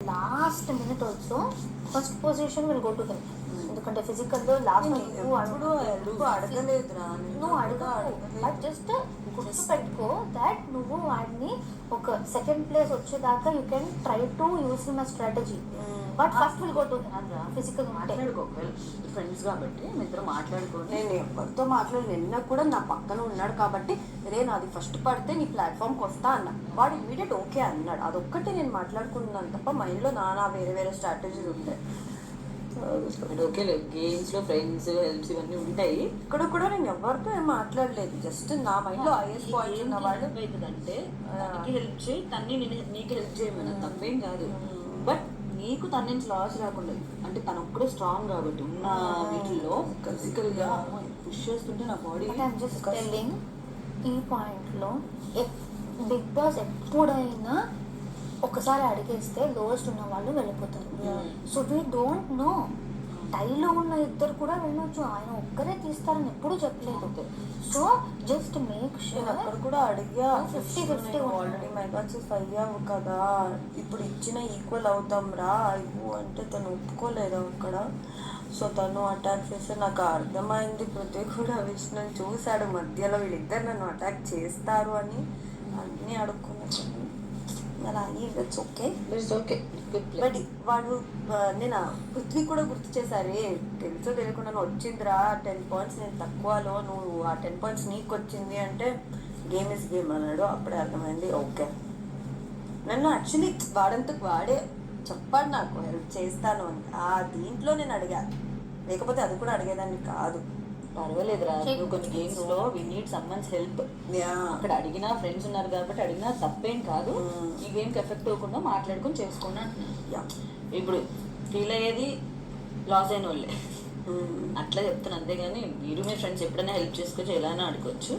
Last minute also first position will go to them. ఎందుకంటే ఫిజికల్లో last నువ్వు అడగలేదురా, నువ్వు అడగవు. But just గుర్తు పెట్టుకో దట్ నువ్వు వాడిని ఒక సెకండ్ ప్లేస్ వచ్చేదాకా you can try to use him a strategy. But first will go to physical. మాట్లాడుకోవాలి ఫ్రెండ్స్ కాబట్టి మీ ఇద్దరు మాట్లాడుకోండి. నేను ఎవరితో మాట్లాడి నిన్న కూడా నా పక్కన ఉన్నాడు కాబట్టి రే నాది ఫస్ట్ పడితే నీ ప్లాట్ఫామ్కి వస్తా అన్న. వాడు ఇమీడియట్ ఓకే అన్నాడు. అదొక్కటి నేను మాట్లాడుకున్నాను తప్ప మైండ్లో నానా వేరే వేరే స్ట్రాటజీస్ ఉంటాయి. ఓకే గేమ్స్లో ఫ్రెండ్స్ హెల్ప్స్ ఇవన్నీ ఉంటాయి. ఇక్కడ కూడా నేను ఎవరితో ఏం మాట్లాడలేదు. జస్ట్ నా మైండ్లో ఐఎస్ పాయింట్ ఉన్న వాళ్ళు అవుతుందంటే తనకి హెల్ప్ చేయి, తన్ని నీకు హెల్ప్ చేయమని తప్పేం కాదు. బట్ నీకు తన నుంచి లాస్ రాకుండా, అంటే తను ఒక్కడే స్ట్రాంగ్ కాబట్టి ఉన్న వీటిల్లో ఫిజికల్గా పుష్ చేస్తుంటే నా బాడీ ఈ పాయింట్లో బిగ్ బాస్ ఎప్పుడైనా ఒకసారి అడిగేస్తే లోయెస్ట్ ఉన్న వాళ్ళు వెళ్ళిపోతారు. So we don't know. టైలో ఉన్న ఇద్దరు కూడా వెళ్ళొచ్చు, ఆయన ఒక్కరే తీస్తారని ఎప్పుడూ చెప్పలేదు. So just make sure. అక్కడ కూడా అడిగా 50-50 ఆల్రెడీ మైబాచెస్ అయ్యావు కదా, ఇప్పుడు ఇచ్చిన ఈక్వల్ అవుతాం రా ఇవ్వు అంటే తను ఒప్పుకోలేదు అక్కడ. సో తను అటాక్ చేస్తే నాకు అర్థమైంది. పృథ్వీ కూడా విష్ణు చూశాడు మధ్యలో వీళ్ళిద్దరు నన్ను అటాక్ చేస్తారు అని. అన్నీ అడుక్కున్నాను అలా ఇట్స్ ఓకే. ఓకే బట్ వాడు నేను పృథ్వీ కూడా గుర్తు చేశారే, తెలుసో తెలియకుండా వచ్చిందిరా 10 పాయింట్స్ నేను తక్కువలో, నువ్వు ఆ 10 పాయింట్స్ నీకు వచ్చింది అంటే గేమ్ ఇస్ గేమ్ అన్నాడు. అప్పుడే అర్థమైంది ఓకే. నన్ను యాక్చువల్లీ వాడంతకు వాడే చెప్పాడు నాకు హెల్ప్ చేస్తాను అని. ఆ దీంట్లో నేను అడిగా, లేకపోతే అది కూడా అడిగేదాన్ని కాదు. పర్వాలేదురా, నువ్వు కొన్ని గేమ్స్ లో వి నీడ్ సమ్వన్స్ హెల్ప్. అక్కడ అడిగినా ఫ్రెండ్స్ ఉన్నారు కాబట్టి అడిగినా తప్పేం కాదు. ఈ గేమ్కి ఎఫెక్ట్ అవ్వకుండా మాట్లాడుకొని చేసుకున్నా. ఇప్పుడు ఫీల్ అయ్యేది లాస్ అయిన వాళ్ళే, అట్లా చెప్తాను. అంతేగాని మీరు మీ ఫ్రెండ్స్ ఎప్పుడైనా హెల్ప్ చేసుకోవచ్చు, ఎలా అయినా ఆడుకోవచ్చు.